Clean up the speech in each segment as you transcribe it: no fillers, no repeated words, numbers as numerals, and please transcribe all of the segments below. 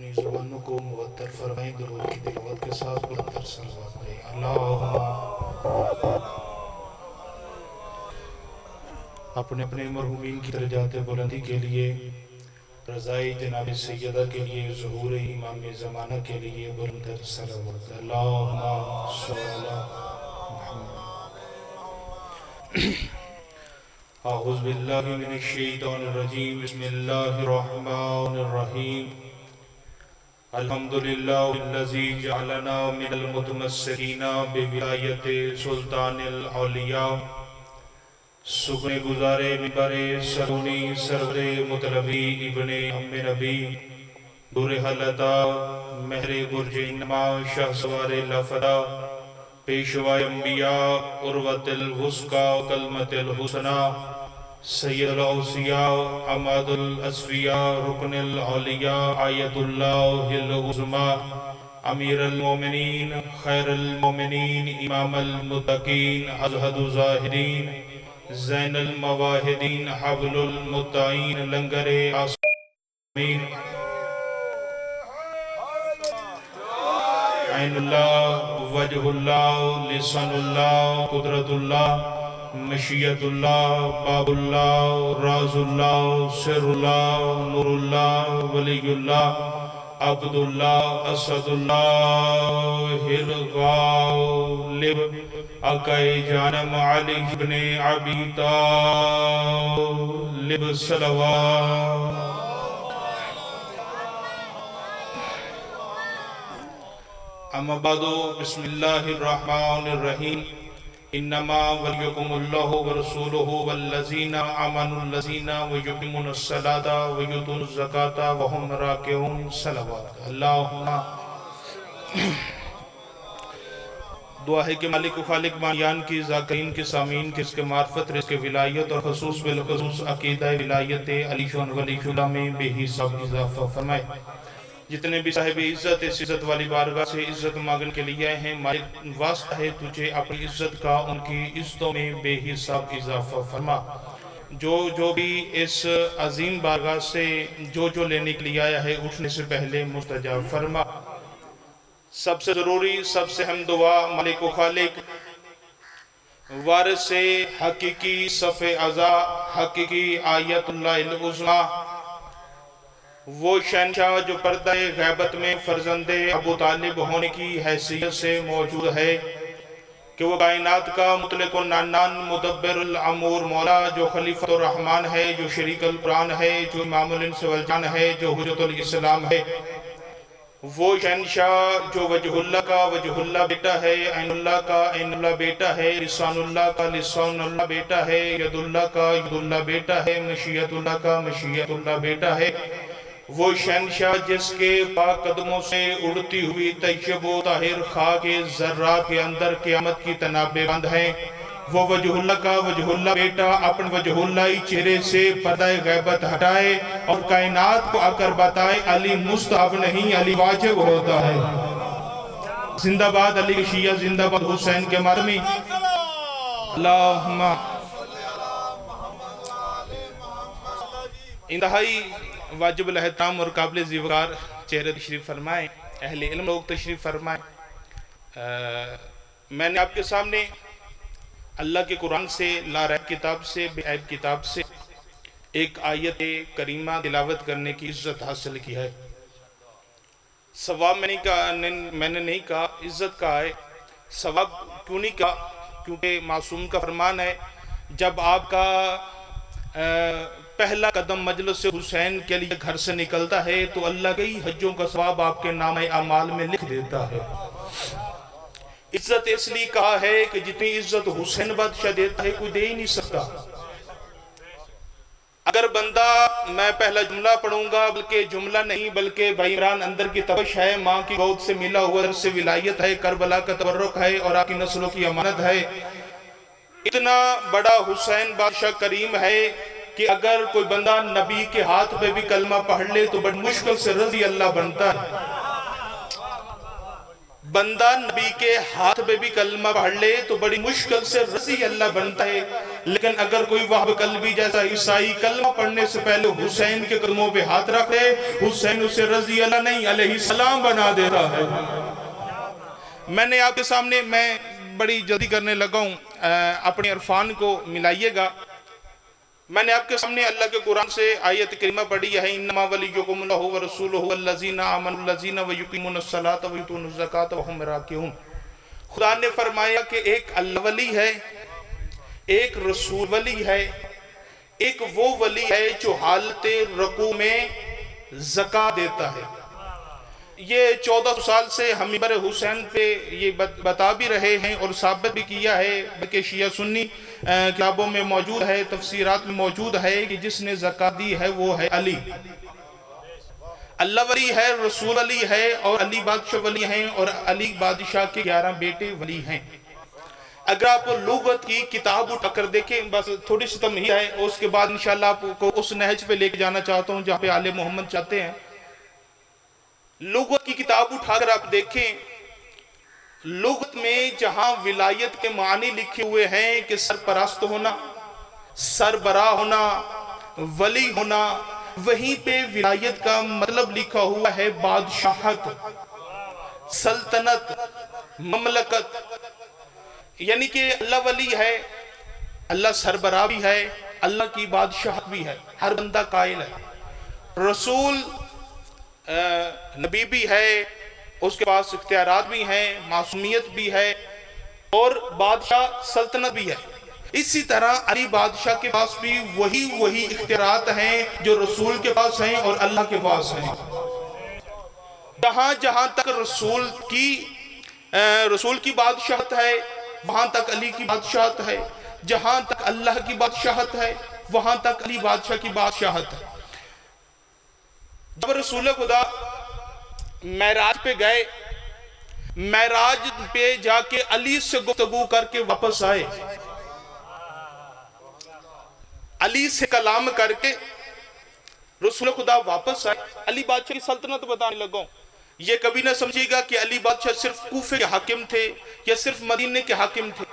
اپنی زبانوں کو معطر فرمائیں، درود کی تلاوت کے ساتھ بلندر صلوات پڑھیں۔ اللہم اپنے اپنے مرحومین کی درجات بلندی کے لیے، رضائی جناب سیدہ کے لیے، ظہور امام زمانہ کے لیے بلندر صلوات۔ اللہم صلی اللہ محمد۔ اعوذ باللہ من الشیطان الرجیم، بسم اللہ الرحمن الرحیم۔ الحمدللہ الذی جعلنا من المتمسکین بولایت سلطان الاولیاء۔ سکنے گزارے منبر سرونی سرور مطلبی ابن ام نبی، دور حلتا مہر برج انما شاہ سوار لفتا، پیشوائے انبیاء عروت الوثقی کلمت الحسنی، سید الاوصیاء عماد الاسفیاء رکن الاولیاء آیت اللہ العظمی، امیر المومنین خیر المومنین امام المتقین ازہد الزاہدین، زین المواہدین حبل المطاعین لنگر آسمین، عین اللہ وجہ اللہ لسان اللہ قدرت اللہ مشیت اللہ باب اللہ راز اللہ سر اللہ نور اللہ ولی اللہ عبد اللہ اسد اللہ الغالب اکائی جانم علی ابن ابی طالب صلوات۔ اما بعد، بسم اللہ الرحمن الرحیم۔ انما ولیکم اللہ ورسولہ والذین آمنوا الذین یقیمون الصلاۃ ویؤتون الزکاۃ وہم راکعون صلوات۔ اللہم دعا ہے کہ مالک و خالق بانیان کی ذاکرین کے سامعین کی اس کے معرفت رزق ولایت اور خصوص بالخصوص عقیدہ ولایت علی شان ولی شدہ میں بے حساب اضافہ فرمائے۔ جتنے بھی صاحب عزت اس عزت والی بارگاہ سے عزت مانگن کے لیے آئے ہیں، مالک واسطہ ہے تجھے اپنی عزت کا، ان کی عزتوں میں بے حساب اضافہ فرما۔ جو بھی اس عظیم بارگاہ سے جو لینے کے لیے آیا ہے، اٹھنے سے پہلے مستجاب فرما۔ سب سے ضروری، سب سے اہم دعا، مالک و خالق وارث حقیقی صف اعضا حقیقی آیت اللہ العظمی، وہ شہنشاہ جو پردہ غیبت میں فرزند ابو طالب ہونے کی حیثیت سے موجود ہے، کہ وہ کائنات کا مطلق العنان مدبر الامور مولا، جو خلیفۃ الرحمن ہے، جو شریک القرآن ہے، جو امام الانس والجان ہے، جو حجت الاسلام ہے، وہ شہنشاہ جو وجہ اللہ کا وجہ اللہ بیٹا ہے، عین اللہ کا عین اللہ بیٹا ہے، لسان اللہ کا لسان اللہ بیٹا ہے، ید اللہ کا ید اللہ بیٹا ہے، مشیت اللہ کا مشیت اللہ بیٹا ہے، وہ شہنشاہ جس کے پاک قدموں سے اڑتی ہوئی طیب و طاہر خاک ذرات کے اندر قیامت کی تنابیں بند ہیں، وہ وجہ اللہ کا وجہ اللہ بیٹا اپنے وجہ اللہ چہرے سے پردہ غیبت ہٹائے اور کائنات کو آ کر بتائے علی مستحب نہیں علی واجب ہوتا ہے۔ زندہ باد علی کے شیعہ، زندہ باد حسین کے ماتمی۔ اللہم انتہائی واجب الاحترام اور قابل ذکر چہرے تشریف فرمائیں، اہل علم لوگ تشریف فرمائیں۔ میں نے آپ کے سامنے اللہ کے قرآن سے، لا ریب کتاب سے، بے عیب کتاب سے ایک آیت کریمہ تلاوت کرنے کی عزت حاصل کی ہے۔ ثواب میں نے نہیں کہا، عزت کا ہے۔ ثواب کیوں نہیں کہا؟ کیونکہ معصوم کا فرمان ہے، جب آپ کا پہلا قدم مجلس حسین کے لیے گھر سے نکلتا ہے تو اللہ کئی حجوں کا ثواب آپ کے نام اعمال میں لکھ دیتا ہے۔ عزت اس لیے کہا ہے کہ جتنی عزت حسین بادشاہ دیتا ہے کوئی دے ہی نہیں سکتا۔ اگر بندہ، میں پہلا جملہ پڑھوں گا، بلکہ جملہ نہیں بلکہ بھائی عمران اندر کی تبش ہے، ماں کی گود سے ملا ہوا درس ولایت ہے، کربلا کا تبرک ہے اور آپ کی نسلوں کی امانت ہے۔ اتنا بڑا حسین بادشاہ کریم ہے کہ اگر کوئی بندہ نبی کے ہاتھ پہ بھی کلمہ پڑھ لے تو بڑی مشکل سے رضی اللہ بنتا ہے۔ بندہ نبی کے ہاتھ پہ بھی کلمہ پڑھ لے تو بڑی مشکل سے رضی اللہ بنتا ہے، لیکن اگر کوئی وہب قلبی جیسا عیسائی کلمہ پڑھنے سے پہلے حسین کے قدموں پہ ہاتھ رکھے، حسین اسے رضی اللہ نہیں علیہ السلام بنا دیتا ہے۔ میں نے آپ کے سامنے، میں بڑی جلدی کرنے لگا ہوں، اپنے عرفان کو ملائیے گا۔ میں نے آپ کے سامنے اللہ کے قرآن سے آیت کریمہ پڑھی ہے، انما ولیکم اللہ ورسولہ والذین آمنوا الذین یقیمون الصلاۃ ویؤتون الزکاۃ وہم راکعون۔ خدا نے فرمایا کہ ایک اللہ ولی ہے، ایک رسول ولی ہے، ایک وہ ولی ہے جو حالت رکوع میں زکاة دیتا ہے۔ یہ 1400 سال سے ہم منبر حسین پہ یہ بتا بھی رہے ہیں اور ثابت بھی کیا ہے، بلکہ شیعہ سنی کتابوں میں موجود ہے، تفسیرات میں موجود ہے کہ جس نے زکاة دی ہے وہ ہے علی۔ اللہ ولی ہے، رسول علی ہے، اور علی بادشاہ ولی ہیں، اور علی بادشاہ کے 11 بیٹے ولی ہیں۔ اگر آپ لغت کی کتاب اٹھا کر دیکھیں، بس تھوڑی سی تمہید ہے، اس کے بعد انشاءاللہ آپ کو اس نہج پہ لے کے جانا چاہتا ہوں جہاں پہ آل محمد چاہتے ہیں۔ لغت کی کتاب اٹھا کر آپ دیکھیں، لغت میں جہاں ولایت کے معنی لکھے ہوئے ہیں کہ سرپرست ہونا، سربراہ ہونا، ولی ہونا، وہیں پہ ولایت کا مطلب لکھا ہوا ہے بادشاہت، سلطنت، مملکت۔ یعنی کہ اللہ ولی ہے، اللہ سربراہ بھی ہے، اللہ کی بادشاہت بھی ہے، ہر بندہ قائل ہے۔ رسول نبی بھی ہے، اس کے پاس اختیارات بھی ہیں، معصومیت بھی ہے، اور بادشاہ سلطنت بھی ہے۔ اسی طرح علی بادشاہ کے پاس بھی وہی اختیارات ہیں جو رسول کے پاس ہیں اور اللہ کے پاس ہیں۔ جہاں تک رسول کی بادشاہت ہے وہاں تک علی کی بادشاہت ہے، جہاں تک اللہ کی بادشاہت ہے وہاں تک علی بادشاہ کی بادشاہت ہے۔ جب رسول خدا معراج پہ گئے، معراج پہ جا کے علی سے گفتگو کر کے واپس آئے، علی سے کلام کر کے رسول خدا واپس آئے۔ علی بادشاہ کی سلطنت بتانے لگا۔ یہ کبھی نہ سمجھے گا کہ علی بادشاہ صرف کوفے کے حاکم تھے یا صرف مدینے کے حاکم تھے۔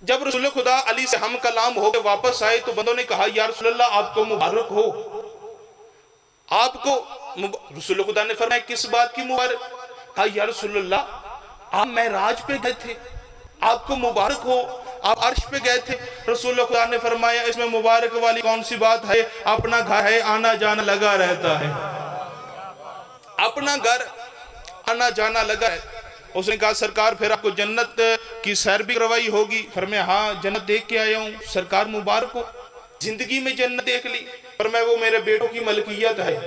جب رسول خدا علی سے ہم کلام ہو کے واپس آئے تو بندوں نے کہا یا رسول اللہ آپ کو مبارک ہو، آپ کو رسول خدا نے فرمایا کس بات کی مبارک؟ کہا یا رسول اللہ آپ معراج پہ گئے تھے، آپ کو مبارک ہو، آپ عرش پہ گئے تھے۔ رسول خدا نے فرمایا اس میں مبارک والی کون سی بات ہے، اپنا گھر ہے آنا جانا لگا رہتا ہے، اپنا گھر آنا جانا لگا ہے۔ اس نے کہا سرکار پھر آپ کو جنت کی سیر بھی کروائی ہوگی؟ فرمایا ہاں جنت دیکھ کے آیا ہوں۔ سرکار مبارک ہو، زندگی میں جنت دیکھ لی؟ فرمایا وہ میرے بیٹوں کی ملکیت ہے۔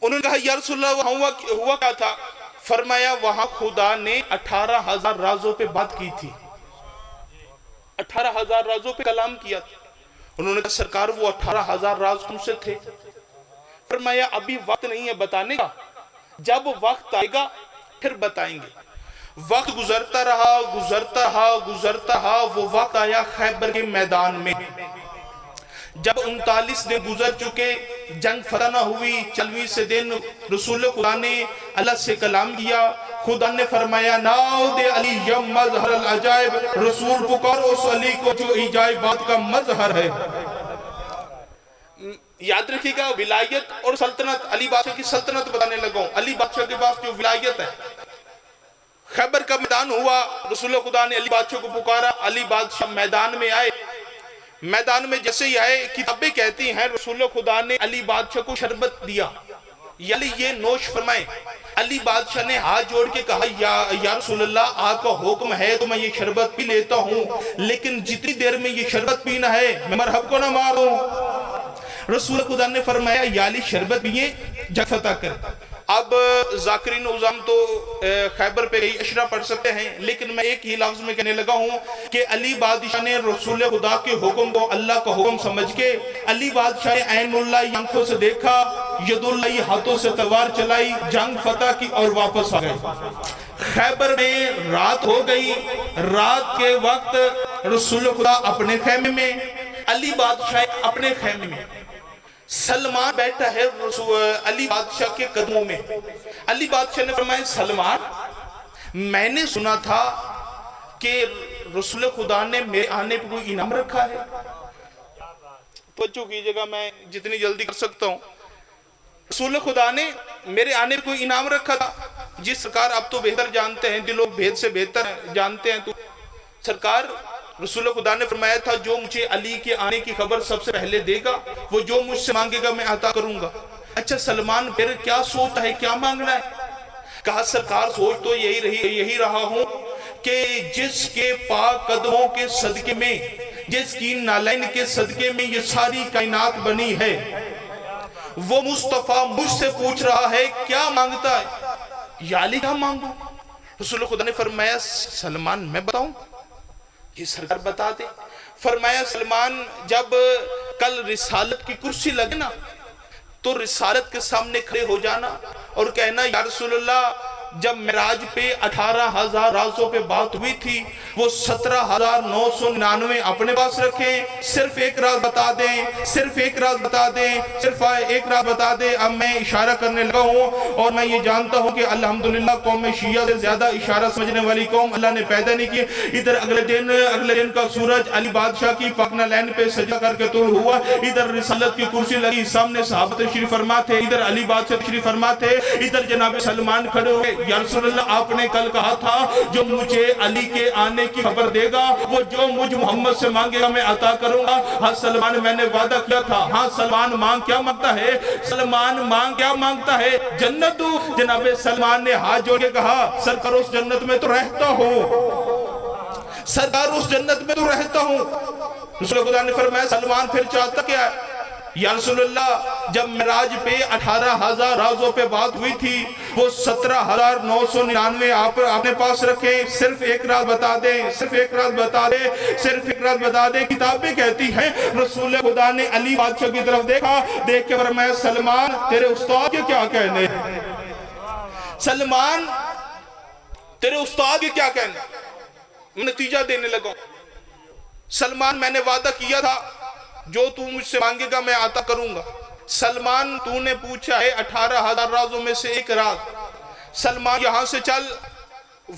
انہوں نے کہا یا رسول اللہ وہاں ہوا کیا تھا؟ فرمایا وہاں خدا نے 18,000 رازوں پہ بات کی تھی، 18,000 رازوں پہ کلام کیا تھا۔ انہوں نے کہا سرکار وہ 18,000 راز تم سے تھے؟ فرمایا ابھی وقت نہیں ہے بتانے کا، جب وقت آئے گا پھر بتائیں گے۔ وقت گزرتا رہا، وہ وقت آیا خیبر کے میدان میں۔ جب 39 دن گزر چکے، جنگ فتح نہ ہوئی، 40 دن رسول خدا نے اللہ سے کلام کیا۔ خدا نے فرمایا ناؤد علی یم مظہر العجائب، رسول پکارو اس علی کو جو عجائبات کا مظہر ہے۔ یاد رکھیے گا ولایت اور سلطنت، علی بادشاہ کی سلطنت بتانے لگا۔ علی بادشاہ کے پاس جو ولایت ہے، خیبر کا میدان ہوا، رسول خدا نے علی بادشاہ کو پکارا، علی بادشاہ میدان میں آئے۔ میدان میں جیسے ہی آئے، کتابیں کہتی ہیں رسول خدا نے علی بادشاہ کو شربت دیا، یعنی یہ نوش فرمائیں۔ علی بادشاہ نے ہاتھ جوڑ کے کہا یا رسول اللہ آپ کا حکم ہے تو میں یہ شربت پی لیتا ہوں، لیکن جتنی دیر میں یہ شربت پینا ہے میں مرحب کو نہ ماروں۔ رسول خدا نے فرمایا یا علی شربت پیئے جنگ فتح کر۔ اب ذاکرین نظام تو خیبر پہ کئی اشرا پڑھ سکتے ہیں، لیکن میں ایک ہی لفظ میں کہنے لگا ہوں کہ علی بادشاہ نے رسول خدا کے حکم کو اللہ کا حکم سمجھ کے، علی بادشاہ نے عین اللہ آنکھوں سے دیکھا، ید اللہ ہاتھوں سے تلوار چلائی، جنگ فتح کی اور واپس آ گئے۔ خیبر میں رات ہو گئی، رات کے وقت رسول خدا اپنے خیمے میں، علی بادشاہ اپنے خیمے میں۔ سلمان بیٹھا ہے علی بادشاہ کے قدموں میں. علی بادشاہ نے فرمایا سلمان میں نے سنا تھا کہ رسول خدا نے میرے آنے پہ کوئی انعام رکھا ہے. توجہ کیجئے گا میں جتنی جلدی کر سکتا ہوں. رسول خدا نے میرے آنے پہ کوئی انعام رکھا تھا. جی سرکار آپ تو بہتر جانتے ہیں, دلوں بھید سے بہتر جانتے ہیں. تو سرکار رسول خدا نے فرمایا تھا جو مجھے علی کے آنے کی خبر سب سے پہلے دے گا وہ جو مجھ سے مانگے گا میں عطا کروں گا. اچھا سلمان پھر کیا سوچتا ہے, کیا مانگنا ہے؟ کہا سرکار سوچ تو یہی رہا ہوں کہ جس کے پاک قدموں کے صدقے میں, جس کی نالین کے صدقے میں یہ ساری کائنات بنی ہے, وہ مصطفیٰ مجھ سے پوچھ رہا ہے کیا مانگتا ہے, یا علی کیا مانگوں؟ رسول خدا نے فرمایا سلمان میں بتاؤں؟ یہ سرکار بتا دے. فرمایا سلمان جب کل رسالت کی کرسی لگے نا تو رسالت کے سامنے کھڑے ہو جانا اور کہنا یا رسول اللہ جب معراج پہ 18,000 رازوں پہ بات ہوئی تھی وہ 17,999 اپنے پاس رکھیں, صرف ایک راز بتا دیں, صرف ایک راز بتا دیں, صرف ایک راز بتا دیں. اب میں اشارہ کرنے لگا ہوں اور میں یہ جانتا ہوں کہ الحمدللہ قوم شیعہ سے زیادہ اشارہ سمجھنے والی قوم اللہ نے پیدا نہیں کی. ادھر اگلے دن کا سورج علی بادشاہ کی پاکنا لین پہ سجدہ کر کے طلوع ہوا, ادھر رسالت کی کرسی لگی, سامنے صحابہ تشریف فرما تھے, ادھر علی بادشاہ تشریف فرما تھے, ادھر جناب سلمان کھڑے ہوئے. یا رسول اللہ آپ نے کل کہا تھا جو مجھے علی کے آنے کی خبر دے گا وہ جو مجھ محمد سے مانگے گا میں عطا کروں گا. ہاں سلمان میں نے وعدہ کیا تھا. ہاں سلمان مانگ کیا مانگتا ہے؟ سلمان مانگ کیا مانگتا ہے؟ جنت دو. جناب سلمان نے ہاتھ جوڑ کے کہا سرکار اس جنت میں تو رہتا ہوں, سرکار اس جنت میں تو رہتا ہوں. رسول خدا نے فرمایا سلمان پھر چاہتا کیا ہے؟ یا رسول اللہ جب معراج پہ 18,000 رازوں پہ بات ہوئی تھی وہ 17,999 آپ اپنے پاس رکھیں, صرف ایک راز بتا دیں, صرف ایک راز بتا دیں, صرف ایک راز بتا دیں. کتابیں کہتی ہیں رسول خدا نے علی بادشاہ کی طرف دیکھا, دیکھ کے فرمایا سلمان تیرے استاد کے کیا کہنے, سلمان تیرے استاد کے کیا کہنے. نتیجہ دینے لگا. سلمان میں نے وعدہ کیا تھا جو تو مجھ سے مانگے گا میں عطا کروں گا. سلمان تو نے پوچھا ہے 18,000 رازوں میں سے ایک راز. سلمان یہاں سے چل,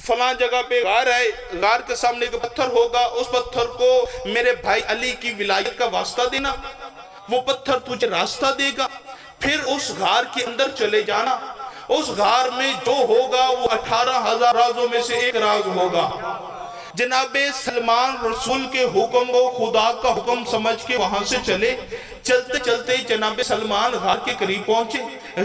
فلاں جگہ پہ غار ہے, غار کے سامنے ایک پتھر ہوگا, اس پتھر کو میرے بھائی علی کی ولایت کا واسطہ دینا, وہ پتھر تجھے راستہ دے گا. پھر اس غار کے اندر چلے جانا, اس غار میں جو ہوگا وہ 18,000 رازوں میں سے ایک راز ہوگا. جناب سلمان رسول کے حکم کو خدا کا حکم سمجھ کے وہاں سے چلے. چلتے چلتے جناب سلمان غار کے قریب پہنچے.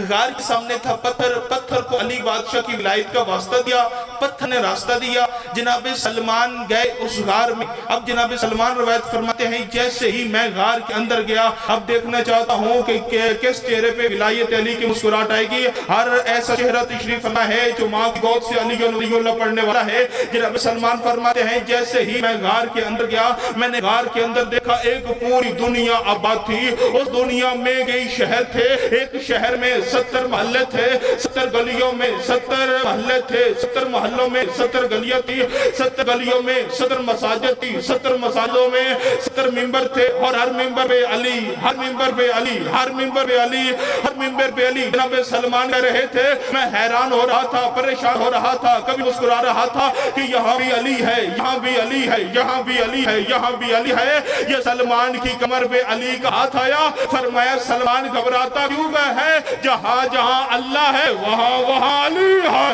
غار کے سامنے تھا پتھر, پتھر کو علی بادشاہ کی ولایت کا واسطہ دیا, پتھر نے راستہ دیا. جناب سلمان گئے اس غار میں. اب جناب سلمان روایت فرماتے ہیں جیسے ہی میں غار کے اندر گیا, اب دیکھنا چاہتا ہوں کہ کس چہرے پہ ولایت علی کی مسکراہٹ آئے گی. ہر ایسا چہرہ تشریف فرما ہے جو ماں کی گود سے علی اللہ پڑھنے والا ہے. جناب سلمان فرماتے ہیں جیسے ہی میں غار کے اندر گیا میں نے غار کے اندر دیکھا ایک پوری دنیا آباد تھی. اس دنیا میں گئی شہر تھے, ایک شہر میں 70 محلے تھے, 70 گلیوں میں 70 محلے تھے, 70 محلوں میں 70 گلیاں تھی, 70 گلیوں میں 70 مساجد تھی, 70 مساجدوں میں 70 ممبر تھے, اور ہر ممبر پہ علی, ہر ممبر پہ علی, ہر ممبر پہ علی, ہر ممبر پہ علی. جناب سلمان کہہ رہے تھے میں حیران ہو رہا تھا, پریشان ہو رہا تھا, کبھی مسکرا رہا تھا کہ یہاں بھی علی ہے, یہاں بھی علی ہے, یہاں بھی علی ہے, یہاں بھی علی ہے. یہ سلمان کی کمر پہ علی کا ہاتھ آیا. فرمایا سلمان گھبراتا کیوں ہے, جہاں جہاں اللہ ہے وہاں وہاں علی ہے.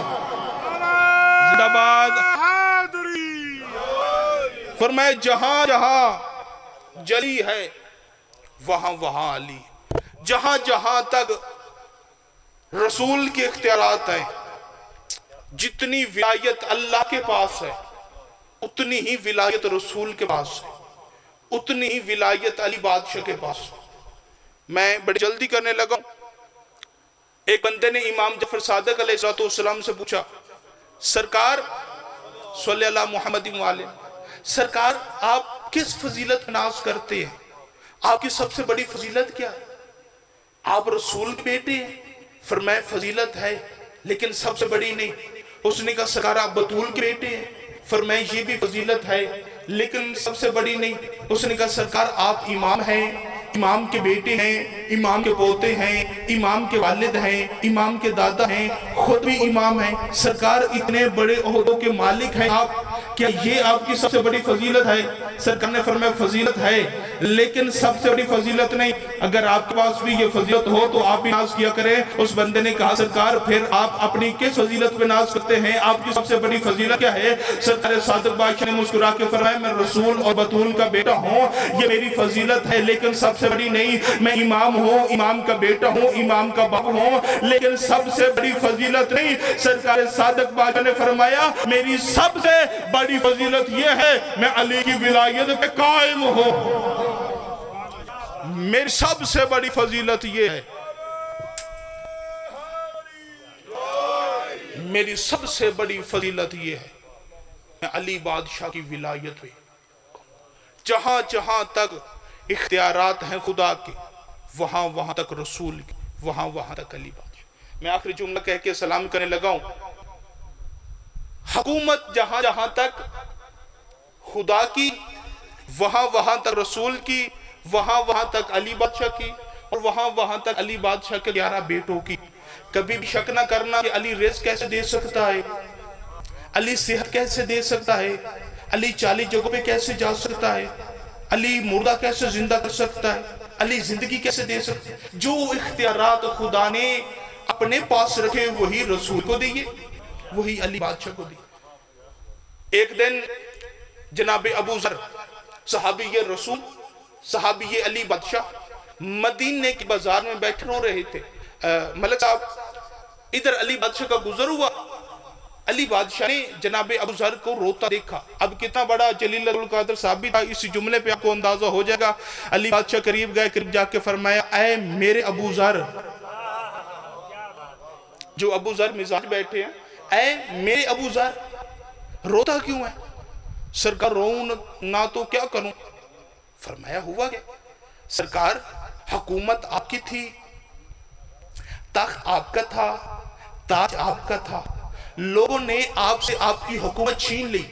زندہ باد. فرمایا جہاں جہاں جلی ہے وہاں وہاں علی. جہاں جہاں تک رسول کے اختیارات ہیں, جتنی ولایت اللہ کے پاس ہے اتنی ہی ولایت رسول کے پاس ہے, اتنی ہی ولایت علی بادشاہ کے پاس ہے. میں بڑی جلدی کرنے لگا. ایک بندے نے امام جعفر صادق علیہ السلام سے پوچھا سرکار صلی اللہ محمد وآلہ, سرکار آپ کس فضیلت کا ناز کرتے ہیں, آپ کی سب سے بڑی فضیلت کیا ہے؟ آپ رسول کے بیٹے ہیں. فرمایا فضیلت ہے لیکن سب سے بڑی نہیں. اس نے کہا سرکار آپ بطول کے بیٹے ہیں. فرمایا یہ بھی فضیلت ہے لیکن سب سے بڑی نہیں. اس نے کہا سرکار آپ امام ہیں امام کے بیٹے ہیں، امام کے پوتے ہیں، امام کے والد ہیں، امام کے دادا ہیں، خود بھی امام ہیں، سرکار اتنے بڑے عہدوں کے مالک ہیں آپ، کیا یہ آپ کی سب سے بڑی فضیلت ہے؟ سرکار نے فرمایا فضیلت ہے لیکن سب سے بڑی فضیلت نہیں، اگر آپ کے پاس بھی یہ فضیلت ہو تو آپ بھی ناز کیا کریں۔ اس بندے نے کہا سرکار پھر آپ اپنی کس فضیلت پہ ناز کرتے ہیں؟ آپ کی سب سے بڑی فضیلت کیا ہے؟ سرکار صادق بادشاہ نے مسکرا کے فرمایا میں رسول اور بطول کا بیٹا ہوں، یہ میری فضیلت ہے لیکن سب سے بڑی نہیں، میں امام ہوں، امام کا بیٹا ہوں، امام کا باپ ہوں، لیکن سب سے بڑی فضیلت نہیں۔ سرکار صادق بادشاہ نے فرمایا میری سب سے بڑی فضیلت یہ ہے میں علی کی ولایت پہ قائم ہوں، میری سب سے بڑی فضیلت یہ ہے، میری سب سے بڑی فضیلت یہ ہے میں علی بادشاہ کی ولایت پہ، جہاں جہاں تک اختیارات ہیں خدا کے وہاں وہاں تک رسول کے، وہاں وہاں تک علی بادشاہ۔ میں آخری جملہ کہہ کے سلام کرنے لگا ہوں، حکومت جہاں جہاں تک خدا کی، وہاں وہاں تک رسول کی، وہاں وہاں تک علی بادشاہ کی، اور وہاں وہاں تک علی بادشاہ کے 11 بیٹوں کی۔ کبھی بھی شک نہ کرنا کہ علی رزق کیسے دے سکتا ہے، علی صحت کیسے دے سکتا ہے، علی 40 جگہوں پہ کیسے جا سکتا ہے، علی مردہ کیسے زندہ کر سکتا ہے، علی زندگی کیسے دے سکتا ہے۔ جو اختیارات خدا نے اپنے پاس رکھے وہی رسول کو دیئے، وہی علی بادشاہ کو دیئے۔ ایک دن جناب ابو ذر صحابی رسول، صحابی علی بادشاہ مدینے کے بازار میں بیٹھے رو رہے تھے۔ ملک صاحب ادھر علی بادشاہ کا گزر ہوا، علی بادشاہ نے جناب ابو ذر کو روتا دیکھا۔ اب کتنا بڑا جلیل القدر صاحب بھی تھا، اس جملے پہ آپ کو اندازہ ہو جائے گا۔ علی بادشاہ قریب گئے، قریب جا کے فرمایا اے میرے ابو ذر، جو ابو ذر مزاج بیٹھے ہیں، اے میرے ابو ذر روتا کیوں ہے؟ سرکار رون نہ تو کیا کروں؟ فرمایا ہوا کیا؟ سرکار حکومت آپ کی تھی، تخت آپ کا تھا، تاج آپ کا تھا، لوگوں نے آپ سے آپ کی حکومت چھین لی،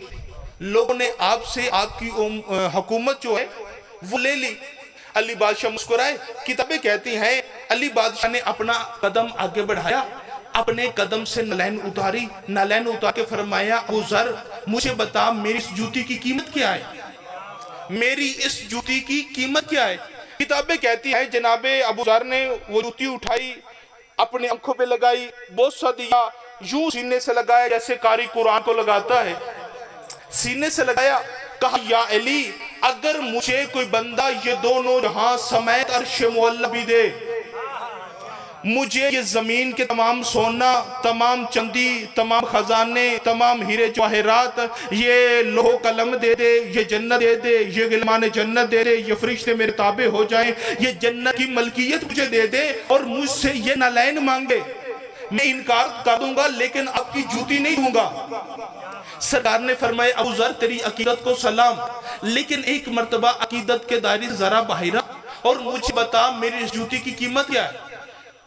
لوگوں نے آپ سے آپ کی حکومت جو ہے وہ لے لی۔ علی بادشاہ مسکرائے۔ کتابیں کہتی ہیں علی بادشاہ نے اپنا قدم آگے بڑھایا، اپنے قدم سے نالین اتاری، نالین اتار کے فرمایا ابو ذر مجھے بتا میری اس جوتی کی قیمت کیا ہے، میری اس جوتی کی قیمت کیا ہے؟ کتابیں کہتی ہیں جناب ابو ذر نے وہ جوتی اٹھائی، اپنے آنکھوں پہ لگائی، بوسہ دیا، یوں سینے سے لگایا جیسے قاری قرآن کو لگاتا ہے، سینے سے لگایا، کہا یا علی اگر مجھے کوئی بندہ یہ دونوں جہاں سمیت عرش معلی بھی دے، مجھے یہ زمین کے تمام سونا، تمام چندی، تمام خزانے، تمام ہیرے جواہرات، یہ لوح قلم دے دے، یہ جنت دے دے، یہ غلمان جنت دے دے، یہ فرشتے میرے تابع ہو جائیں، یہ جنت کی ملکیت مجھے دے دے اور مجھ سے یہ نالین مانگے، میں انکار کر دوں گا لیکن آپ کی جوتی نہیں دوں گا۔ سرکار نے فرمایا ابو ذر تیری عقیدت کو سلام، لیکن ایک مرتبہ عقیدت کے دائرے سے ذرا باہر اور مجھے بتا میری اس جوتی کی قیمت کیا ہے؟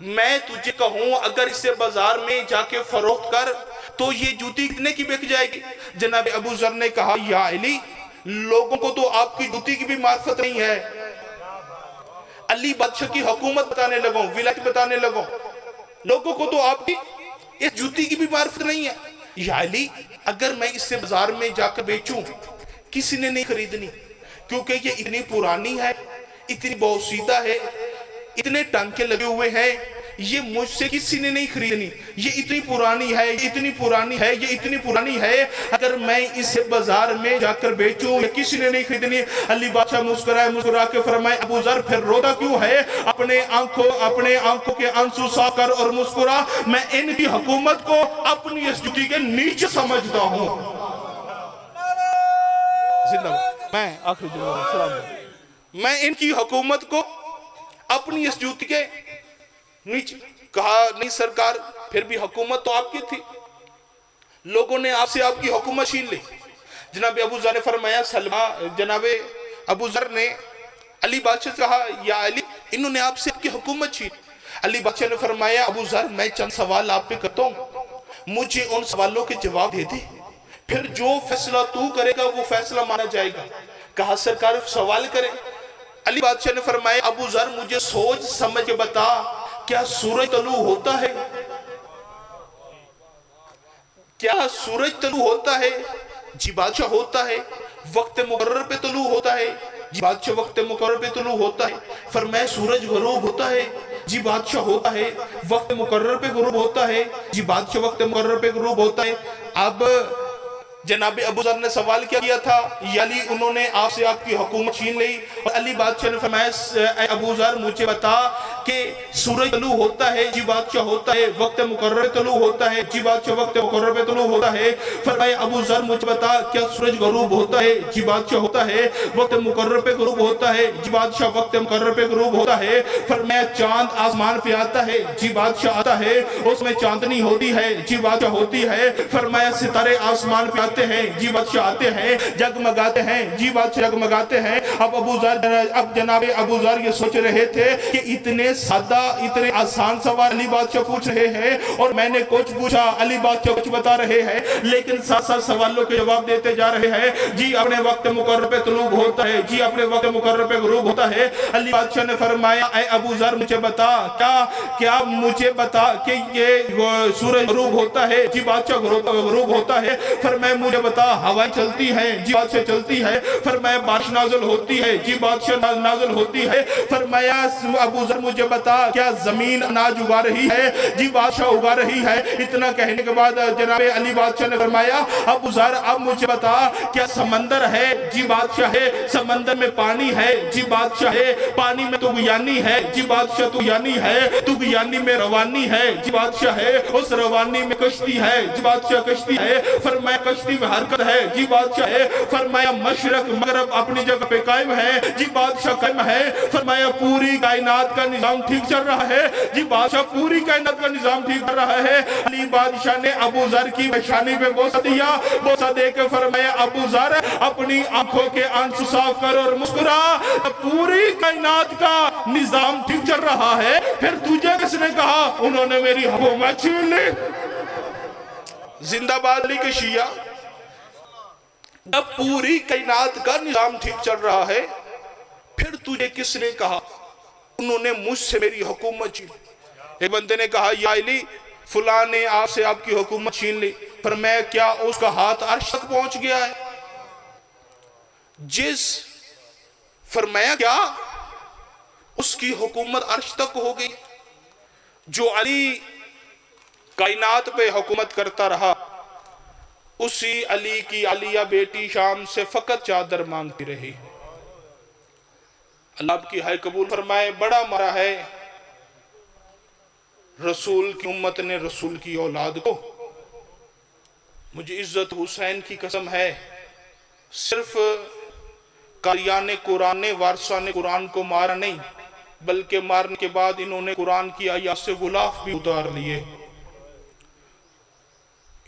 میں تجھے کہوں اگر اسے بازار میں جا کے فروخت کر تو یہ جوتی کتنے کی بک جائے گی؟ جناب ابو ذر نے کہا یا علی لوگوں کو تو آپ کی جوتی کی بھی معرفت نہیں ہے، علی بادشاہ کی حکومت بتانے لگوں، ولایت بتانے لگوں، لوگوں کو تو آپ کی اس جوتی کی بھی معرفت نہیں ہے۔ یا علی اگر میں اس سے بازار میں جا کر بیچوں کسی نے نہیں خریدنی، کیونکہ یہ اتنی پرانی ہے، اتنی بوسیدہ ہے، اتنے ٹانکے لگے ہوئے ہیں، یہ مجھ سے کسی نے نہیں خریدنی، یہ اتنی پرانی ہے، یہ اتنی پرانی ہے، یہ اتنی پرانی ہے، اگر میں اسے بازار میں جا کر بیچوں یہ کسی نے نہیں خریدنی۔ علی بادشاہ مسکرا کے فرمائے ابو ذر پھر روتا کیوں ہے؟ اپنے آنکھوں کے آنسو صاف کر اور مسکرا، میں ان کی حکومت کو اپنی اس جوتی کے نیچے سمجھتا ہوں۔ میں آخری جملہ میں ان کی حکومت کو اپنی اس جوتی کے نیچے، کہا نہیں سرکار پھر بھی حکومت تو آپ کی تھی، لوگوں نے آپ سے آپ کی حکومت چھین لی۔ جناب ابو ذر نے فرمایا جناب ابو ذر نے علی بادشاہ سے کہا یا علی انہوں نے آپ سے آپ کی حکومت چھین۔ علی بادشاہ نے فرمایا ابو ذر میں چند سوال آپ پہ کرتا ہوں، مجھے ان سوالوں کے جواب دے دے، پھر جو فیصلہ تو کرے گا وہ فیصلہ مانا جائے گا۔ کہا سرکار سوال کریں۔ علی بادشاہ نے فرمایا ابو ذر مجھے سوچ سمجھ کے بتا کیا سورج طلوع ہوتا ہے؟ کیا سورج طلوع ہوتا ہے؟ جی بادشاہ ہوتا ہے۔ وقت مقرر پہ طلوع ہوتا ہے؟ جی بادشاہ وقت مقرر پہ طلوع ہوتا ہے۔ فرمایا سورج غروب ہوتا ہے؟ جی بادشاہ ہوتا ہے۔ وقت مقرر پہ غروب ہوتا ہے؟ جی بادشاہ وقت مقرر پہ غروب ہوتا ہے۔ اب جناب ابو ذر نے سوال کیا تھا یا علی انہوں نے آپ سے آپ کی حکومت چھین لی، اور علی بادشاہ نے فرمایا اے ابو ذر مجھے بتا کہ سورج طلوع ہوتا ہے؟ جی بادشاہ ہوتا ہے۔ وقت مقرر پہ طلوع ہوتا ہے؟ جی بادشاہ وقت مقرر پہ طلوع ہوتا ہے۔ فرمایا ابو ذر مجھے بتا کیا سورج غروب ہوتا ہے؟ جی بادشاہ ہوتا ہے۔ وقت مقرر پہ غروب ہوتا ہے؟ جی بادشاہ وقت مقرر پہ غروب ہوتا ہے۔ فرمایا چاند آسمان پہ آتا ہے؟ جی بادشاہ آتا ہے۔ اس میں چاندنی ہوتی ہے؟ جی بادشاہ ہوتی ہے۔ فرمایا ستارے آسمان پہ آتے ہیں؟ جی بادشاہ آتے ہیں۔ جگمگاتے ہیں؟ جی بادشاہ جگمگاتے ہیں۔ اب جناب ابو ذر یہ سوچ رہے تھے کہ اتنے سادہ اتنے آسان سوال علی بادشاہ پوچھ رہے ہیں اور میں نے کچھ پوچھا، علی بادشاہ کچھ بتا رہے ہیں، لیکن ساتھ ساتھ سوالوں کے جواب دیتے جا رہے ہیں۔ جی اپنے وقت مقرر پہ طلوع ہوتا ہے؟ جی اپنے وقت مقرر پہ غروب ہوتا ہے۔ علی بادشاہ نے فرمایا اے ابو ذر مجھے بتا کیا مجھے بتا کہ یہ سورج غروب ہوتا ہے؟ جی بادشاہ غروب ہوتا ہے۔ فرمایا مجھے بتا ہوائیں چلتی ہیں؟ جی بادشاہ چلتی ہے۔ فرمایا بارش نازل ہوتی ہے؟ جی بادشاہ نازل ہوتی ہے۔ فرمایا ابو ذر مجھے بتا کیا زمین اناج اگا رہی ہے؟ جی بادشاہ اگا رہی ہے۔ اتنا کہنے کے بعد جناب علی بادشاہ نے فرمایا ابو ذر اب مجھے بتا کیا سمندر ہے؟ جی بادشاہ ہے۔ سمندر میں پانی ہے؟ جی بادشاہ ہے۔ پانی میں طغیانی ہے؟ جی بادشاہ طغیانی ہے۔ طغیانی میں روانی ہے؟ جی بادشاہ ہے۔ اس روانی میں کشتی ہے؟ جی بادشاہ کشتی ہے۔ فرمایا کشتی میں حرکت ہے؟ جی بادشاہ ہے۔ فرمایا مشرق مغرب اپنی جگہ پہ قائم ہے؟ جی بادشاہ قائم ہے۔ فرمایا پوری کائنات کا نظام ٹھیک چل رہا ہے؟ جی بادشاہ پوری کائنات کا نظام ٹھیک چل رہا ہے۔ علی بادشاہ نے ابو ذر کی پیشانی پہ بوسہ دیا، بوسہ دے کے فرمایا ابو ذر اپنی آنکھوں کے آنسو صاف کر اور مسکرا، پوری کائنات کا نظام ٹھیک چل رہا ہے، پھر تجھے کس نے کہا انہوں نے میری حکومت چھین لی؟ زندہ باد علی کے شیعہ، اب پوری کائنات کا نظام ٹھیک چل رہا ہے، پھر تجھے کس نے کہا انہوں نے مجھ سے میری حکومت چھین لی؟ ایک بندے نے کہا یا علی فلاں نے آپ سے آپ کی حکومت چھین لی۔ فرمایا کیا اس کا ہاتھ عرش تک پہنچ گیا ہے؟ فرمایا کیا اس کی حکومت عرش تک ہو گئی؟ جو علی کائنات پہ حکومت کرتا رہا، اسی علی کی علیہ بیٹی شام سے فقط چادر مانگتی رہی۔ اللہ آپ کی ہائے قبول فرمائے۔ بڑا مرا ہے رسول کی امت نے رسول کی اولاد کو۔ مجھے عزت حسین کی قسم ہے، صرف قاریان قرآن نے وارثان قرآن کو مارا نہیں، بلکہ مارنے کے بعد انہوں نے قرآن کی آیات سے غلاف بھی اتار لیے۔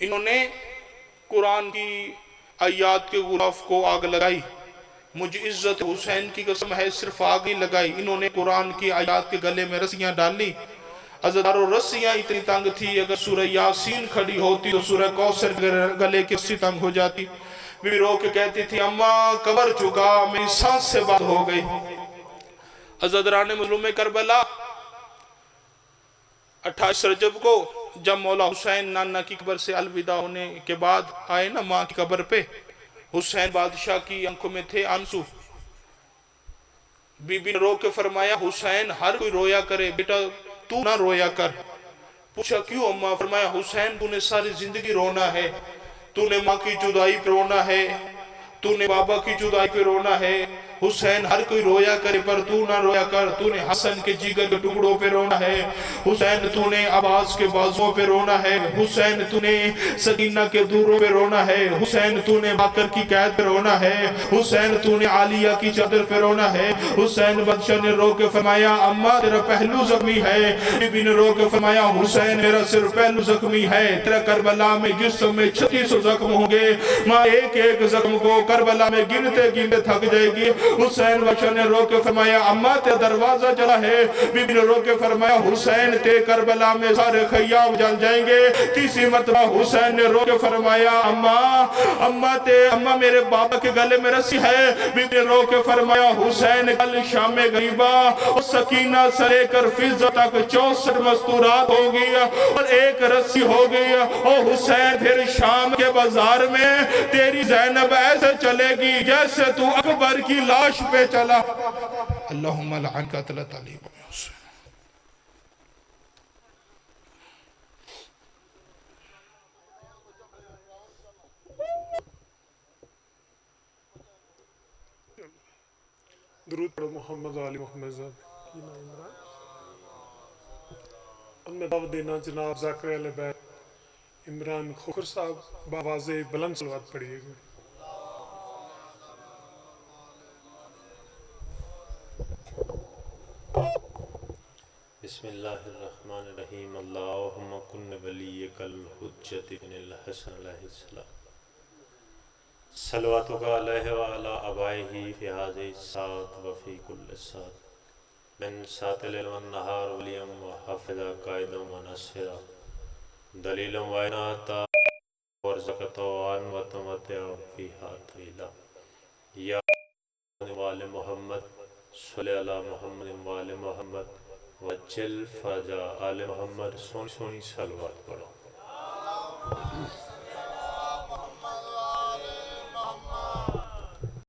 انہوں نے قرآن کی آیات کے غلاف کو آگ لگائی۔ مجھے عزت حسین کی قسم ہے، صرف آگ ہی لگائی، انہوں نے قرآن کی آیات کے گلے میں رسیاں ڈالی۔ عزدارو رسیاں اتنی تنگ تھی، اگر سورہ یاسین کھڑی ہوتی تو سورہ کوثر گلے کی رسی تنگ ہو جاتی۔ بیوی رو کے کہتی تھی اماں قبر چکا، میری سانس سے بات ہو گئی۔ عزدران مظلوم کربلا 28 رجب کو جب مولا حسین نانا کی قبر سے الوداع ہونے کے بعد آئے نا ماں کی قبر پہ، حسین بادشاہ کی آنکھوں میں تھے آنسو۔ بی بی نے رو کے فرمایا حسین ہر کوئی رویا کرے، بیٹا تو نہ رویا کر۔ پوچھا کیوں اماں؟ فرمایا حسین تو نے ساری زندگی رونا ہے، تو نے ماں کی جدائی پہ رونا ہے، تو نے بابا کی جدائی پہ رونا ہے۔ حسین ہر کوئی رویا کرے پر تو نہ رویا کر، تو نے حسن کے جگر کے ٹکڑوں پہ رونا ہے، حسین تو نے عباس کے بازوں پہ رونا ہے، حسین تو نے سکینہ کے دوروں پہ رونا ہے، حسین تو نے باکر کی قید پہ رونا ہے، حسین تو نے عالیہ کی چادر پہ رونا ہے۔ حسین بادشاہ نے رو کے فرمایا اماں تیرا پہلو زخمی ہے۔ بی بی نے رو کے فرمایا حسین میرا صرف پہلو زخمی ہے، تیرا کربلا میں جسم میں 3600 زخم ہوں گے، ماں ایک ایک زخم کو کربلا میں گنتے گنتے تھک جائے گی۔ حسین بچوں نے رو کے فرمایا اماں تے دروازہ چلا ہے، بی بی نے رو کے فرمایا حسین تے کربلا میں سارے خیام جل جائیں گے۔ تیسری مرتبہ حسین نے رو کے فرمایا اماں میرے بابا کے گلے میں رسی ہے، بی بی نے رو کے فرمایا حسین کل شام غریبہ اور سکینہ سے لے کر فضہ تک 64 مستورات ہو گئی اور ایک رسی ہو گئی، اور حسین پھر شام کے بازار میں تیری زینب ایسے چلے گی جیسے تو اکبر کی لاش پہ چلا۔ اللہم لعن قتلت علی و حسین۔ درود پڑھو محمد علی محمد صاحب کی نام عمران۔ اب میں دعوت دینا جناب ذاکر اہل بیت عمران کھوکھر صاحب باواز بلند صلوات پڑھیے گا۔ بسم اللہ الرحمن الرحیم اللہم کن ولیک الحجت بن الحسن علیہ السلام صلواتک علیہ وعلا ابائہ فی هذه الساعة وفی کل ساعة من ساعة الليل والنهار ولیم وحافظا قائدا ونصرا دلیلا وعناتا ورزقتا وعنوتمتع فیہا طویلا یا وآل محمد صلی علی محمد وآل محمد وجل فرجا آل محمد سونی سونی صلوات پڑھو۔